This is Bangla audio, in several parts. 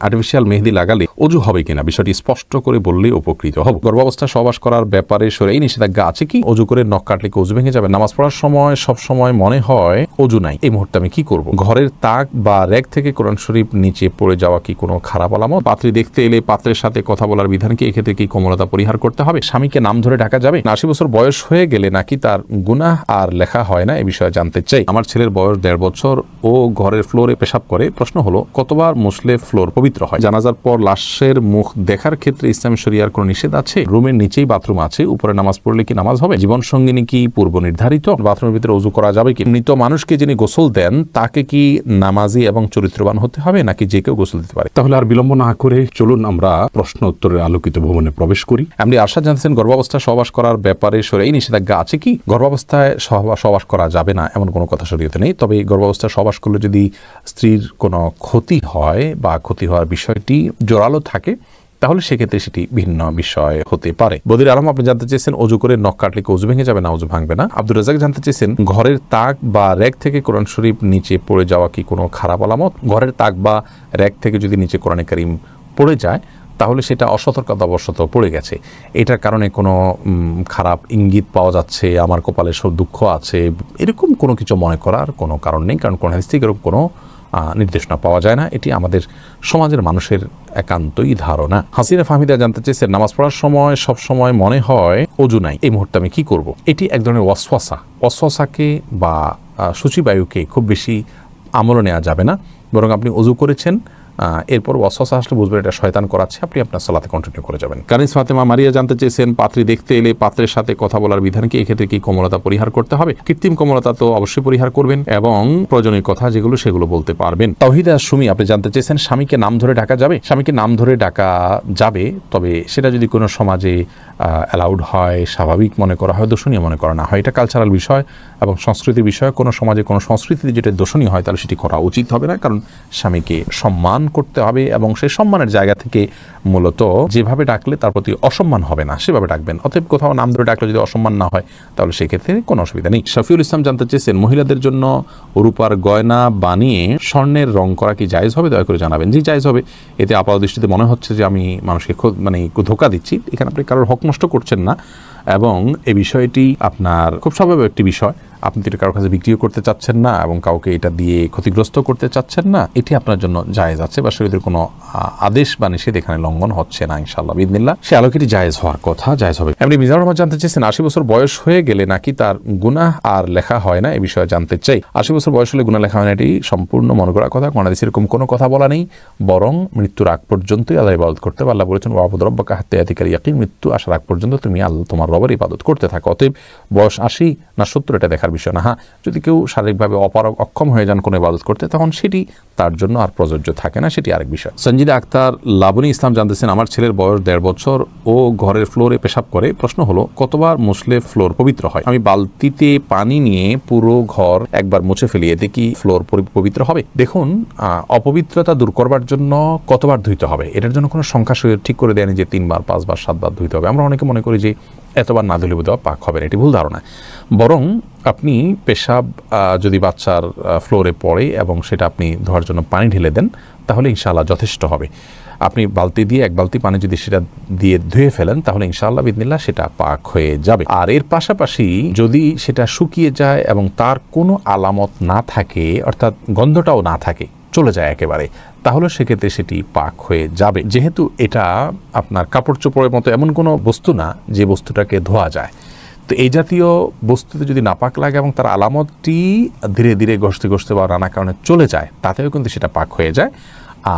আর্টিফিশিয়াল মেহেদি লাগালে অজু হবে কিনা বিষয়টি স্পষ্ট করে বললে উপকৃত হব। গর্ভাবস্থা সহবাস করার ব্যাপারে এই নিষেধাজ্ঞা আছে কি? অজু করে নখ কাটলে কি অজু ভেঙে যাবে? নামাজ পড়ার সময় সব সময় মনে হয় অজু নাই, এই মুহূর্তে আমি কি করব? ঘরের তাক বা র্যাক থেকে কোরআন শরীফ নিচে পড়ে যাওয়া কি কোনো খারাপ আলামত? পাত্রী দেখতে এলে পাত্রের সাথে কথা বলার বিধান কি? এক্ষেত্রে কি কোমলতা পরিহার করতে হবে? স্বামীকে নাম ধরে ডাকা যাবে? 80 বছর বয়স হয়ে গেলে নাকি তার গুনাহ আর লেখা হয় না, এ বিষয়ে জানতে চাই। আমার ছেলের বয়স 1.5 বছর, ও ঘরের ফ্লোরে পেশাব করে। প্রশ্ন হলো, কতবার মুছলে ফ্লোর পবিত্র হয়? জানাজার পর লাশের মুখ দেখার ক্ষেত্রে ইসলামী শরিয়ার কোনো নিষেধ আছে? রুমের নিচেই বাথরুম আছে, উপরে নামাজ পড়লে কি নামাজ হবে? জীবন সঙ্গিনী কি পূর্ব নির্ধারিত? বাথরুমের ভিতরে ওযু করা যাবে কি? মৃত মানুষকে যিনি গোসল দেন তাকে কি নামাজি এবং চরিত্রবান হতে হবে, নাকি যে কেউ গোসল দিতে পারে? তাহলে আর বিলম্ব না করে চলুন আমরা প্রশ্ন উত্তরের আলোকিত ভবনে প্রবেশ করি। এমনি আরশাদ জানতেছেন, গর্ভাবস্থায় সহবাস করার ব্যাপারে এই নিষেধাজ্ঞা আছে কি? গর্ভাবস্থায় সহবাস করা যাবে না এমন কোনো কথা শরীয়তে নেই। তবে গর্ভাবস্থায় সহবাস করলে যদি স্ত্রীর কোনো ক্ষতি হয় বা ক্ষতি হওয়ার বিষয়টি জোরালো থাকে, তাহলে সেক্ষেত্রে সেটি ভিন্ন বিষয় হতে পারে। বদির আলম আপনি জানতে চেয়েছেন, অজু করে নখ কাটলে কি অজু ভেঙে যাবে? না, অজু ভাঙবে না। আব্দুর রাজাক জানতে চেয়েছেন, ঘরের তাক বা র্যাক থেকে কোরআন শরীফ নিচে পড়ে যাওয়া কি কোনো খারাপ আলামত? ঘরের তাক বা র্যাক থেকে যদি নিচে কোরআনে কারীম পড়ে যায়, তাহলে সেটা অসতর্কতাবশত পড়ে গেছে, এটার কারণে কোনো খারাপ ইঙ্গিত পাওয়া যাচ্ছে, আমার কপালে সব দুঃখ আছে, এরকম কোনো কিছু মনে করার কোনো কারণ নেই। কারণ কোন হাদিস থেকে এরকম কোনো নির্দেশনা পাওয়া যায় না। এটি আমাদের সমাজের মানুষের একান্তই ধারণা। হাসিনা ফাহমিদা জানতে চেয়েছেন, নামাজ পড়ার সময় সব সময় মনে হয় অজু নাই, এই মুহূর্তে আমি কি করব? এটি এক ধরনের ওয়াসওয়াসাকে বা সূচিবায়ুকে খুব বেশি আমলে নেওয়া যাবে না। বরং আপনি অজু করেছেন, এরপর ওয়াসওয়াসা আসলে বুঝবেন এটা শয়তান করাচ্ছে, আপনি আপনার সালাতে কন্টিনিউ করে যাবেন। কানিস ফাতেমা মারিয়া জানতে চেয়েছেন, পাত্রী দেখতে এলে পাত্রের সাথে কথা বলার বিধান কি? এক্ষেত্রে কি কোমলতা পরিহার করতে হবে? কৃত্রিম কোমলতা তো অবশ্যই পরিহার করবেন এবং প্রয়োজনীয় কথা যেগুলো সেগুলো বলতে পারবেন। তাওহিদা সুমি আপনি জানতে চেয়েছেন, স্বামীকে নাম ধরে ডাকা যাবে? স্বামীকে নাম ধরে ডাকা যাবে, তবে সেটা যদি কোনো সমাজে অ্যালাউড হয়, স্বাভাবিক মনে করা হয়, দোষণীয় মনে করা না হয়, এটা কালচারাল বিষয় এবং সংস্কৃতির বিষয়। কোনো সমাজে কোনো সংস্কৃতিতে যেটা দোষণীয় হয় তাহলে সেটি করা উচিত হবে না, কারণ স্বামীকে সম্মান করতে হবে এবং সেই সম্মানের জায়গা থেকে মূলত যেভাবে ডাকলে তার প্রতি অসম্মান হবে না সেভাবে ডাকবেন। অতএব কোথাও নাম ধরে ডাকলে যদি অসম্মান না হয় তাহলে সেক্ষেত্রে কোনো অসুবিধা নেই। শফিউল ইসলাম জানতে চেয়েছেন, মহিলাদের জন্য রূপার গয়না বানিয়ে স্বর্ণের রং করা কি জায়েজ হবে? দয়া করে জানাবেন। জি, জায়েজ হবে। এতে আপাত দৃষ্টিতে মনে হচ্ছে যে আমি মানুষকে ধোঁকা দিচ্ছি, এখানে আপনি কারোর হক নষ্ট করছেন না এবং এই বিষয়টি আপনার খুব স্বাভাবিক একটি বিষয়। আপনি তো এটা কারোর কাছে বিক্রিও করতে চাচ্ছেন না এবং কাউকে এটা দিয়ে ক্ষতিগ্রস্ত করতে চাচ্ছেন না, এটি আপনার জন্য জায়েজ আছে বা শরীয়তের কোনো আদেশ বা নিষেধ এখানে লঙ্ঘন হচ্ছে না। ইনশাআল্লাহ বিইذনিল্লাহ সে আলোকে এটি জায়েজ হওয়ার কথা, জায়েজ হবে। এমনি মিজানুর রহমান জানতে চেয়েছেন, 80 বছর বয়স হয়ে গেলে নাকি তার গুনাহ আর লেখা হয় না, এই বিষয়ে জানতে চাই। 80 বছর বয়স হলে গুনাহ লেখা হয় না, এটি সম্পূর্ণ মনে করা কথা। কোন হাদিসে এরকম কোনো কথা বলা নেই, বরং মৃত্যুর আগ পর্যন্তই আল্লাহর ইবাদত করতে হবে। আল্লাহ বলেছেন, ওয়াবুদ রাব্বাকা হাত্তা ইয়াতিকাল ইয়াকিন, মৃত্যু আসার আগ পর্যন্ত তুমি তোমার রবের ইবাদত করতে থাকো। অতএব বয়স 80 না 70 এটা দেখার বিষয় না। হ্যাঁ, যদি কেউ শারীরিকভাবে অক্ষম হয়ে যান কোনো ইবাদত করতে, তখন সেটি তার জন্য আর প্রযোজ্য থাকে না, সেটি আরেক বিষয়। সঞ্জিদা আক্তার লাবনী ইসলাম জানতেছেন, আমার ছেলের বয়স 1.5 বছর, ও ঘরের ফ্লোরে পেশাব করে। প্রশ্ন হলো, কতবার মুছলে ফ্লোর পবিত্র হয়? আমি বালতিতে পানি নিয়ে পুরো ঘর একবার মুছে ফেলি, এতে কি ফ্লোর পবিত্র হবে? দেখুন, অপবিত্রতা দূর করবার জন্য কতবার ধুইতে হবে এটার জন্য কোনো সংখ্যা ঠিক করে দেয়নি যে 3 বার 5 বার 7 বার ধুইতে হবে। আমরা অনেকে মনে করি যে এতবার না ধুলে বোধহয় পাক হবে না, এটি ভুল ধারণা। বরং আপনি পেশাব যদি বাচ্চার ফ্লোরে পড়ে এবং সেটা আপনি ধোয়ার জন্য পানি ঢেলে দেন, তাহলে ইনশাআল্লাহ যথেষ্ট হবে। আপনি বালতি দিয়ে 1 বালতি পানি যদি সেটা দিয়ে ধুয়ে ফেলেন, তাহলে ইনশাআল্লাহ বিইذনিল্লাহ সেটা পাক হয়ে যাবে। আর এর পাশাপাশি যদি সেটা শুকিয়ে যায় এবং তার কোনো আলামত না থাকে, অর্থাৎ গন্ধটাও না থাকে, চলে যায় একেবারে, তাহলে সেক্ষেত্রে সেটি পাক হয়ে যাবে। যেহেতু এটা আপনার কাপড় চোপড়ের মতো এমন কোনো বস্তু না যে বস্তুটাকে ধোয়া যায়, তো এই জাতীয় বস্তুতে যদি নাপাক লাগে এবং তার আলামতটি ধীরে ধীরে ঘষতে ঘষতে বা নানা কারণে চলে যায়, তাতেও কিন্তু সেটা পাক হয়ে যায়।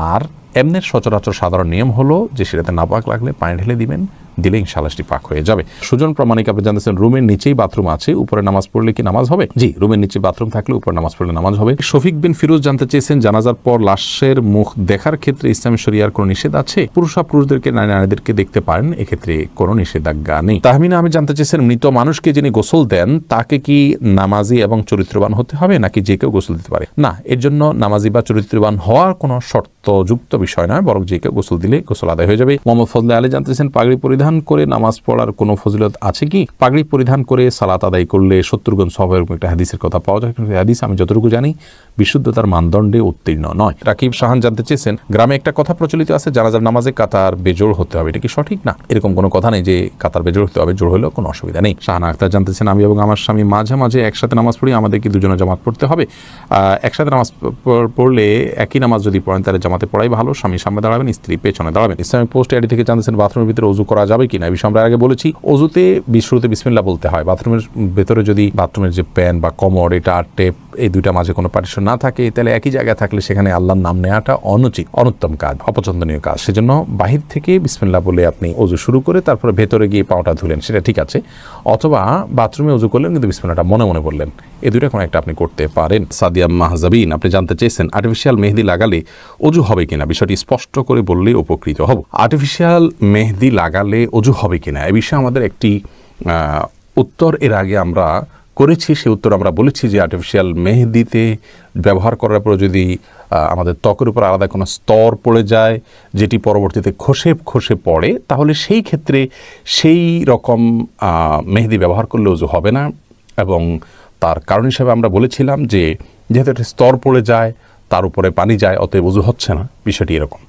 আর এমনের সচরাচর সাধারণ নিয়ম হলো যে সেটাতে নাপাক লাগলে পানি ঢেলে দিবেন, দিলে ইনশাআল্লাহ সেটি পাক হয়ে যাবে। সুজন প্রামাণিক আপনি জানতেছেন, রুমের নিচেই বাথরুম আছে, উপরে নামাজ পড়লে কি নামাজ হবে? জি, রুমের নিচে বাথরুম থাকলে উপরে নামাজ পড়লে নামাজ হবে। শফিক বিন ফিরোজ জানতে চেয়েছেন, জানাজার পর লাশের মুখ দেখার ক্ষেত্রে ইসলামী শরিয়ার কোনো নিষেধ আছে? পুরুষদেরকে নারীদেরকে দেখতে পারেন, এক্ষেত্রে কোনো নিষেধাজ্ঞা নেই। তাহমিনা আমি জানতে চেয়েছেন, মৃত মানুষকে যিনি গোসল দেন তাকে কি নামাজি এবং চরিত্রবান হতে হবে, নাকি যে কেউ গোসল দিতে পারে? না, এর জন্য নামাজি বা চরিত্রবান হওয়ার কোনো শর্তযুক্ত বিষয় নয়, বরং যে কেউ গোসল দিলে গোসল আদায় হয়ে যাবে। মোহাম্মদ ফজলে আলী জানতে চেয়েছেন, পাগড়ি পরিধান করে নামাজ পড়ার কোনো ফজিলত আছে কি? পাগড়ি পরিধান করে সালাত আদায় করলে 70 গুণ সওয়াবের একটা হাদিসের কথা পাওয়া যায়। কিন্তু হাদিস আমি যতটুকু জানি বিশুদ্ধতার মানদণ্ডে উত্তীর্ণ নয়। রাকিব শাহান জানতে চেয়েছেন, গ্রামে একটা কথা প্রচলিত আছে জানাজার নামাজে কাতার বেজোড় হতে হবে, এটা কি সঠিক? না, এরকম কোনো কথা নেই যে কাতার বেজোড় হতে হবে, জোড় হলেও কোনো অসুবিধা নেই। শাহানা আক্তার জানতেছেন, আমি এবং আমার স্বামী মাঝে মাঝে একসাথে নামাজ পড়ি, আমাদের কি দুজনে জামাত পড়তে হবে? একসাথে নামাজ পড়লে একই নামাজ যদি পড়েন তাহলে জামাতে পড়াই ভালো। স্বামী সামনে দাঁড়াবেন, স্ত্রী পেছনে দাঁড়াবেন। ইসলামিক পোস্ট এডি থেকে জানতেছেন, বাথরুমের ভিতরে ওযু করা যাবে কিনা? এই বিষয়ে আমরা আগে বলেছি, ওযুতে শুরুতে বিসমিল্লাহ বলতে হয়। বাথরুমের ভেতরে যদি বাথরুমের যে প্যান বা কমোড, এটা আর টেপ, এই দুইটা মাঝে কোনো পার্টিশন না থাকে, তাহলে একই জায়গায় থাকলে সেখানে আল্লাহর নাম নেওয়াটা অনুচিত, অনুত্তম কাজ, অপছন্দনীয় কাজ। সেজন্য বাহির থেকে বিসমিল্লাহ বলে আপনি ওযু শুরু করে তারপরে ভেতরে গিয়ে পাওটা ধুলেন, সেটা ঠিক আছে। অথবা বাথরুমে ওযু করলেন কিন্তু বিসমিল্লাহটা মনে মনে বললেন, এই দুইটা কোনো একটা আপনি করতে পারেন। সাদিয়া মাহজাবিন আপনি জানতে চেয়েছেন, আর্টিফিশিয়াল মেহেদি লাগালে ওযু হবে কিনা? বিষয়টি স্পষ্ট করে বললে উপকৃত হব। আর্টিফিশিয়াল মেহেদি লাগালে ওযু হবে কিনা এ বিষয়ে আমাদের একটি উত্তর এর আগে আমরা করেছি। সেই উত্তর আমরা বলেছি যে আর্টিফিশিয়াল মেহেদিতে ব্যবহার করার পর যদি আমাদের ত্বকের উপর আলাদা কোনো স্তর পড়ে যায়, যেটি পরবর্তীতে খসে পড়ে, তাহলে সেই ক্ষেত্রে সেই রকম মেহেদি ব্যবহার করলে ওযু হবে না। এবং তার কারণ হিসেবে আমরা বলেছিলাম যে যেহেতু একটা স্তর পড়ে যায়, তার উপরে পানি যায়, অতএব ওযু হচ্ছে না, বিষয়টি এরকম।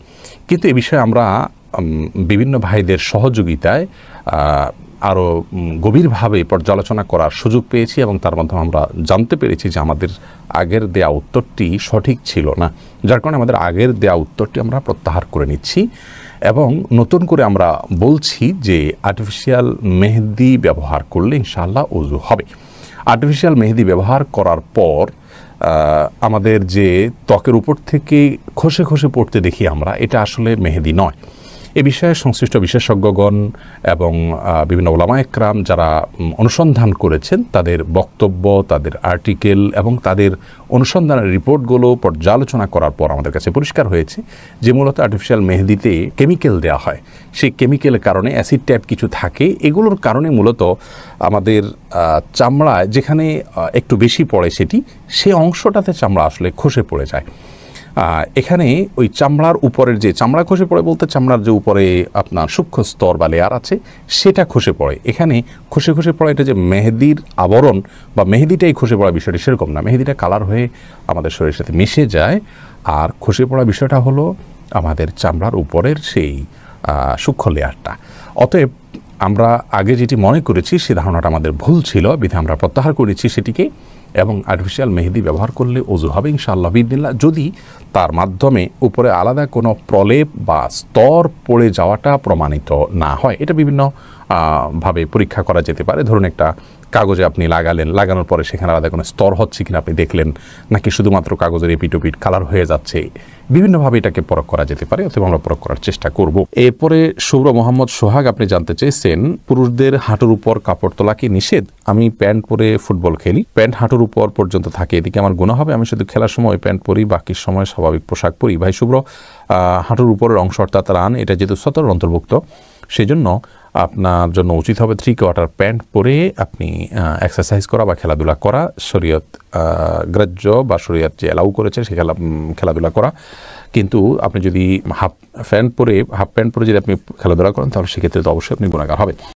কিন্তু এ বিষয়ে আমরা বিভিন্ন ভাইদের সহযোগিতায় আরও গভীরভাবে পর্যালোচনা করার সুযোগ পেয়েছি এবং তার মাধ্যমে আমরা জানতে পেরেছি যে আমাদের আগের দেয়া উত্তরটি সঠিক ছিল না, যার কারণে আমাদের আগের দেয়া উত্তরটি আমরা প্রত্যাহার করে নিচ্ছি এবং নতুন করে আমরা বলছি যে আর্টিফিশিয়াল মেহেদি ব্যবহার করলে ইনশাআল্লাহ ওযু হবে। আর্টিফিশিয়াল মেহেদি ব্যবহার করার পর আমাদের যে ত্বকের উপর থেকে খসে পড়তে দেখি আমরা, এটা আসলে মেহেদি নয়। এ বিষয়ে সংশ্লিষ্ট বিশেষজ্ঞগণ এবং বিভিন্ন ওলামা একরাম যারা অনুসন্ধান করেছেন, তাদের বক্তব্য, তাদের আর্টিকেল এবং তাদের অনুসন্ধানের রিপোর্টগুলো পর্যালোচনা করার পর আমাদের কাছে পরিষ্কার হয়েছে যে মূলত আর্টিফিশিয়াল মেহেদিতে কেমিক্যাল দেওয়া হয়। সেই কেমিক্যালের কারণে অ্যাসিড টাইপ কিছু থাকে, এগুলোর কারণে মূলত আমাদের চামড়ায় যেখানে একটু বেশি পড়ে সেই অংশটাতে চামড়া আসলে খসে পড়ে যায়। এখানে ওই চামড়ার উপরের যে চামড়া খসে পড়ে বলতে চামড়ার যে উপরে আপনার সূক্ষ্ম স্তর বা লেয়ার আছে সেটা খসে পড়ে। এখানে খসে পড়ে এটা যে মেহেদির আবরণ বা মেহেদিটাই খসে পড়া বিষয়টি সেরকম না। মেহেদিটা কালার হয়ে আমাদের শরীরের সাথে মিশে যায়, আর খসে পড়া বিষয়টা হলো আমাদের চামড়ার উপরের সেই সূক্ষ্ম লেয়ারটা। অতএব আমরা আগে যেটি মনে করেছি সে ধারণাটা আমাদের ভুল ছিল, বিধায় আমরা প্রত্যাহার করেছি সেটিকে এবং আর্টিফিশিয়াল মেহেদি ব্যবহার করলে ওযু হবে ইনশাআল্লাহ বিইذনিল্লাহ, যদি তার মাধ্যমে উপরে আলাদা কোনো প্রলেপ বা স্তর পড়ে যাওয়াটা প্রমাণিত না হয়। এটা বিভিন্ন ভাবে পরীক্ষা করা যেতে পারে। ধরুন একটা কাগজে আপনি লাগানোর পরে সেখানে আলাদা কোনো স্তর হচ্ছে কিনা আপনি দেখলেন, নাকি শুধুমাত্র কাগজের এপিটোপিট কালার হয়ে যাচ্ছে, বিভিন্নভাবে এটাকে পরখ করা যেতে পারে, অথবা আমরা পরখ করার চেষ্টা করব। এরপরে শুভ্র মোহাম্মদ সোহাগ আপনি জানতে চেয়েছেন, পুরুষদের হাঁটুর উপর কাপড় তোলা কি নিষেধ? আমি প্যান্ট পরে ফুটবল খেলি, প্যান্ট হাঁটুর উপর পর্যন্ত থাকে, এদিকে আমার গুনাহ হবে? আমি শুধু খেলার সময় প্যান্ট পরি, বাকি সময় স্বাভাবিক পোশাক পরি। ভাই শুভ্র, হাঁটুর উপরের অংশ অর্থাৎ রান, এটা যেহেতু সতর অন্তর্ভুক্ত, সেজন্য আপনার জন্য উচিত হবে 3/4 প্যান্ট পরে আপনি এক্সারসাইজ করা বা খেলাধুলা করা, শরীয়ত গ্রাহ্য বা শরীয়ত যে অ্যালাউ করেছে সে খেলাধুলা করা। কিন্তু আপনি যদি হাফ প্যান্ট পরে যদি আপনি খেলাধুলা করেন তাহলে সেক্ষেত্রে তো অবশ্যই আপনি গুনাহগার হবেন।